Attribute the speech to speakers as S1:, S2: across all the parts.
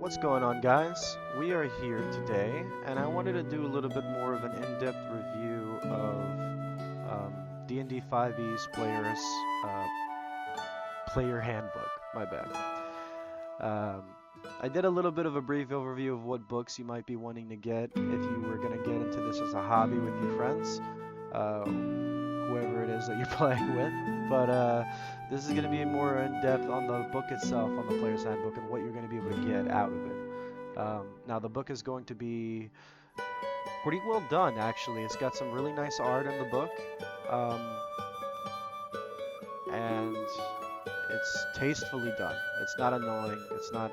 S1: What's going on, guys? We are here today, and I wanted to do a little bit more of an in-depth review of D&D 5e's uh, player handbook. My bad. Um, I did a little bit of a brief overview of what books you might be wanting to get if you were going to get into this as a hobby with your friends, whoever it is that you're playing with. But this is going to be more in depth on the book itself, on the player's handbook, and what you're going to be able to get out of it. Now, the book is going to be pretty well done, actually. It's got some really nice art in the book, um, and it's tastefully done. It's not annoying. It's not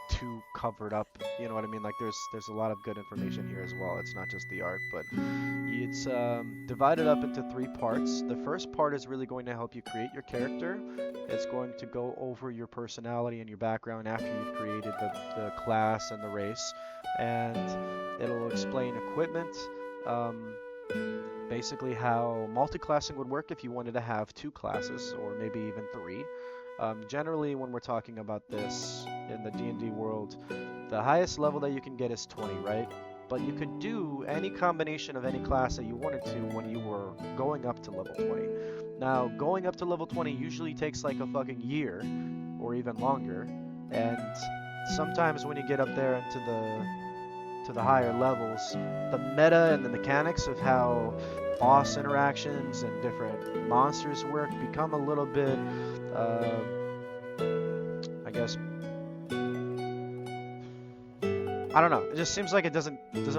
S1: too covered up. You know what I mean? Like there's a lot of good information here as well. It's not just the art, but it's divided up into three parts. The first part is really going to help you create your character. It's going to go over your personality and your background after you've created the class and the race, and it'll explain equipment. Um, Basically how multi-classing would work if you wanted to have two classes or maybe even three. Generally, when we're talking about this in the D&D world, the highest level that you can get is 20, right? But you could do any combination of any class that you wanted to when you were going up to level 20. Now, going up to level 20 usually takes like a fucking year or even longer, and sometimes when you get up there into the higher levels, the meta and the mechanics of how boss interactions and different monsters work become a little bit, uh, I guess, I don't know. It just seems like it doesn't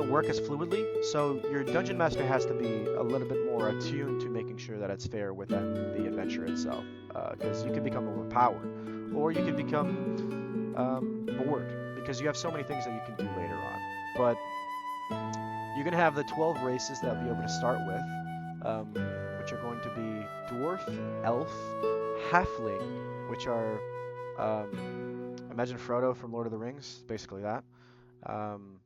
S1: work as fluidly. So your dungeon master has to be a little bit more attuned to making sure that it's fair within the adventure itself, because you could become overpowered, or you could become bored because you have so many things that you can do later on. But you're going to have the 12 races that you'll be able to start with, which are going to be Dwarf, Elf, Halfling, which are, imagine Frodo from Lord of the Rings, basically that. Um,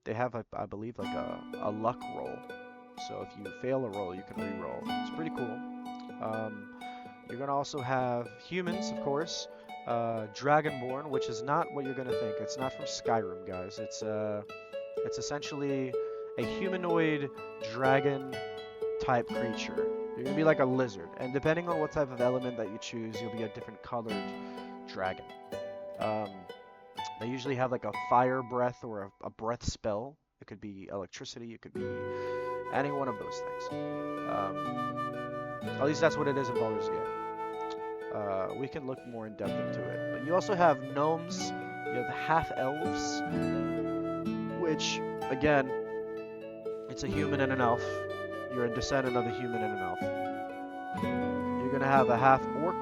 S1: they have, I believe, like a luck roll. So if you fail a roll, you can re-roll. It's pretty cool. You're going to also have humans, of course. Dragonborn, which is not what you're going to think. It's not from Skyrim, guys. It's essentially a humanoid dragon type creature. You're gonna be like a lizard, and depending on what type of element that you choose, you'll be a different colored dragon. Um, they usually have like a fire breath or a breath spell. It could be electricity. It could be any one of those things. At least that's what it is in Baldur's Gate. We can look more in depth into it. But you also have gnomes. You have half elves, which again, it's a human and an elf. You're a descendant of a human and an elf. You're gonna have a half orc,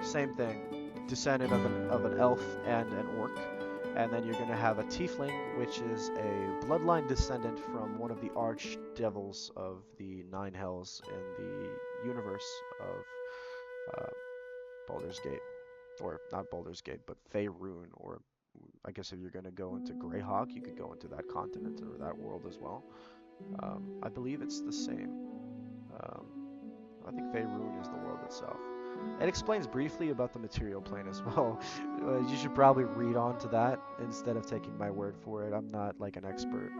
S1: same thing, descendant of an elf and an orc. And then you're gonna have a tiefling, which is a bloodline descendant from one of the archdevils of the Nine Hells in the universe of Baldur's Gate. Or not Baldur's Gate, but Faerun, or I guess if you're going to go into Greyhawk, you could go into that continent or that world as well. I believe it's the same. Um, I think Faerun is the world itself. It explains briefly about the material plane as well. You should probably read on to that instead of taking my word for it. I'm not like an expert.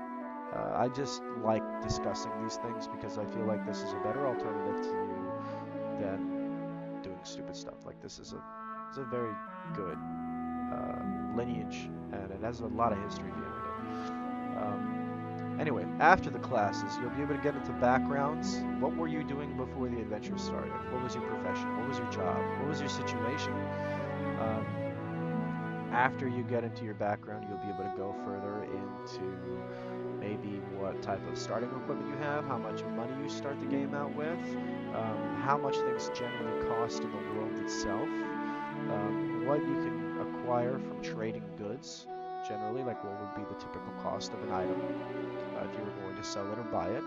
S1: I just like discussing these things because I feel like this is a better alternative to you than doing stupid stuff. Like this is a very good lineage, and it has a lot of history behind it. Anyway, after the classes, you'll be able to get into backgrounds. What were you doing before the adventure started? What was your profession? What was your job? What was your situation? After you get into your background, you'll be able to go further into maybe what type of starting equipment you have, how much money you start the game out with, how much things generally cost in the world itself, what you can acquire from trading goods, generally, like what would be the typical cost of an item if you were going to sell it or buy it,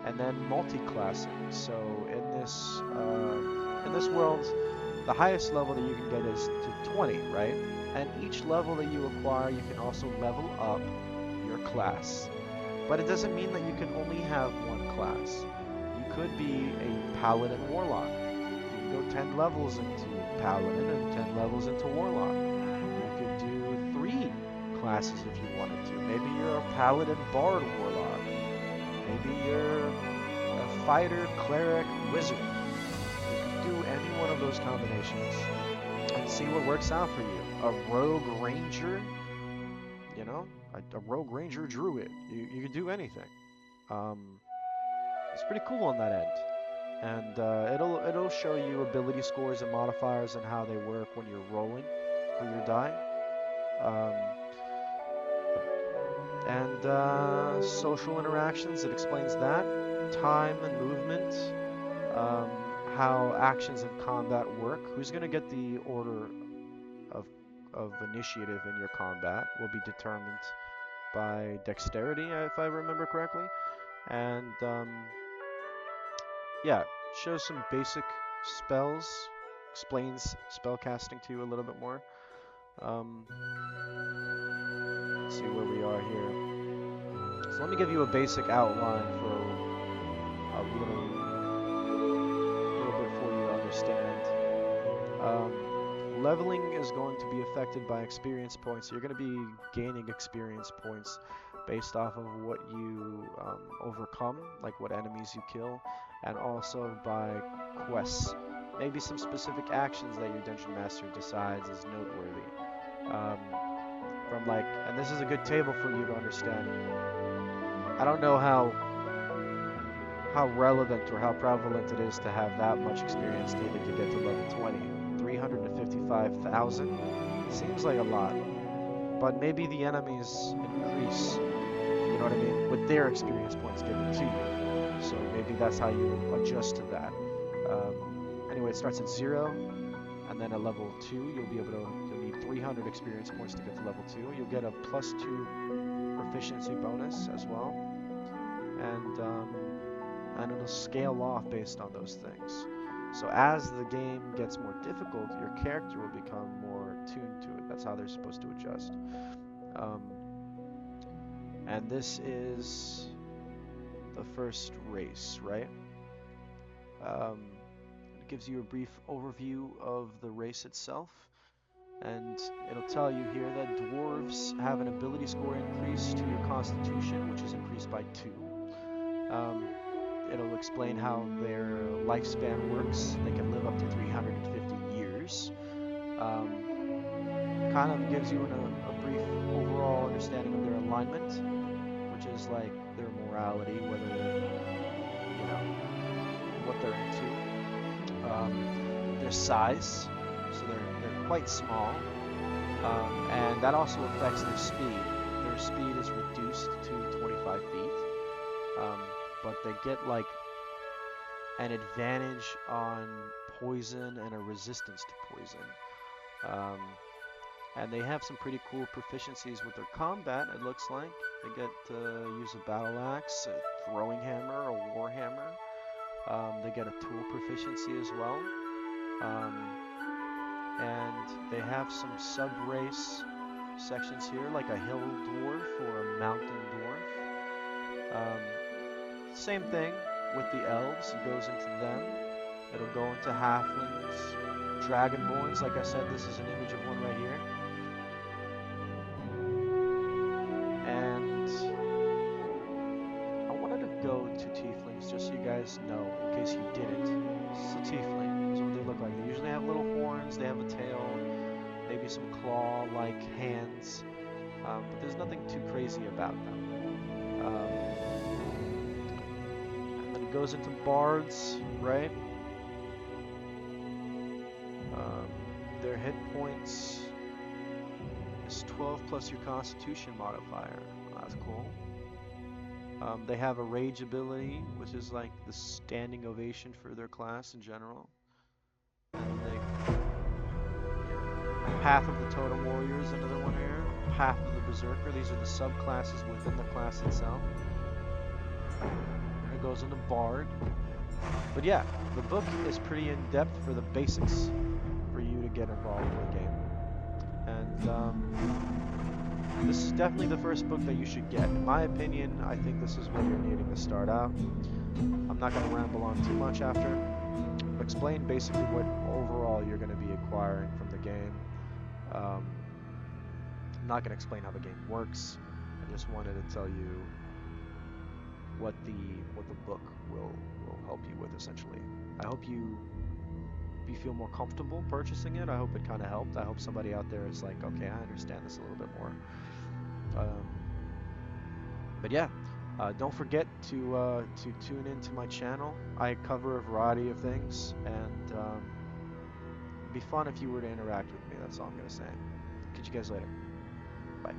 S1: and then multi-classing. So in this world, the highest level that you can get is to 20, right? And each level that you acquire, you can also level up your class. But it doesn't mean that you can only have one class. You could be a paladin warlock. You can go 10 levels into paladin and 10 levels into warlock. You could do classes if you wanted to. Maybe you're a paladin, bard, warlock. Maybe you're a fighter, cleric, wizard. You can do any one of those combinations and see what works out for you. A rogue ranger, you know, a rogue ranger druid. You can do anything. It's pretty cool on that end. And it'll show you ability scores and modifiers and how they work when you're rolling for your die. Social interactions, it explains that. Time and movement, how actions in combat work. Who's going to get the order of initiative in your combat will be determined by dexterity, if I remember correctly. And yeah, shows some basic spells, explains spell casting to you a little bit more. Let's see where we are here. So let me give you a basic outline for a little bit for you to understand. Leveling is going to be affected by experience points. You're going to be gaining experience points based off of what you overcome, like what enemies you kill, and also by quests. Maybe some specific actions that your dungeon master decides is noteworthy. And this is a good table for you to understand. I don't know how relevant or how prevalent it is to have that much experience needed to get to level 20. 355,000 seems like a lot, but maybe the enemies increase, you know what I mean, with their experience points given to you. So maybe that's how you adjust to that. Anyway, it starts at 0, and then at level 2, you'll need 300 experience points to get to level 2. You'll get a +2 proficiency bonus as well, and it'll scale off based on those things. So as the game gets more difficult, your character will become more tuned to it. That's how they're supposed to adjust. And this is the first race, right? It gives you a brief overview of the race itself. And it'll tell you here that dwarves have an ability score increase to your constitution, which is increased by 2. It'll explain how their lifespan works. They can live up to 350 years. Kind of gives you a brief overall understanding of their alignment, which is like their morality, whether they're, what they're into. Their size, so they're quite small, and that also affects their speed. Their speed is reduced to 25 feet. But they get like an advantage on poison and a resistance to poison. And they have some pretty cool proficiencies with their combat, it looks like. They get to use a battle axe, a throwing hammer, a war hammer. They get a tool proficiency as well. And they have some sub-race sections here, like a hill dwarf or a mountain dwarf. Same thing with the elves. It goes into them. It'll go into halflings, dragonborns. Like I said, this is an image of one right here. And I wanted to go to tieflings just so you guys know, in case you didn't. This is a tiefling. This is what they look like. They usually have little horns. They have a tail, maybe some claw-like hands. But there's nothing too crazy about them. Goes into bards, right? Their hit points is 12 plus your constitution modifier. That's cool. They have a rage ability, which is like the standing ovation for their class in general. And Path of the Totem Warrior is another one here. Path of the Berserker. These are the subclasses within the class itself. Goes into Bard. But yeah, the book is pretty in-depth for the basics for you to get involved with the game. And this is definitely the first book that you should get. In my opinion, I think this is what you're needing to start out. I'm not going to ramble on too much after. I'll explain basically what overall you're going to be acquiring from the game. I'm not going to explain how the game works. I just wanted to tell you what the book will help you with essentially. I hope you feel more comfortable purchasing it. I hope it kind of helped. I hope somebody out there is like, okay, I understand this a little bit more. Um, but yeah, don't forget to tune into my channel. I cover a variety of things, and it'd be fun if you were to interact with me. That's all I'm gonna say. Catch you guys later. Bye.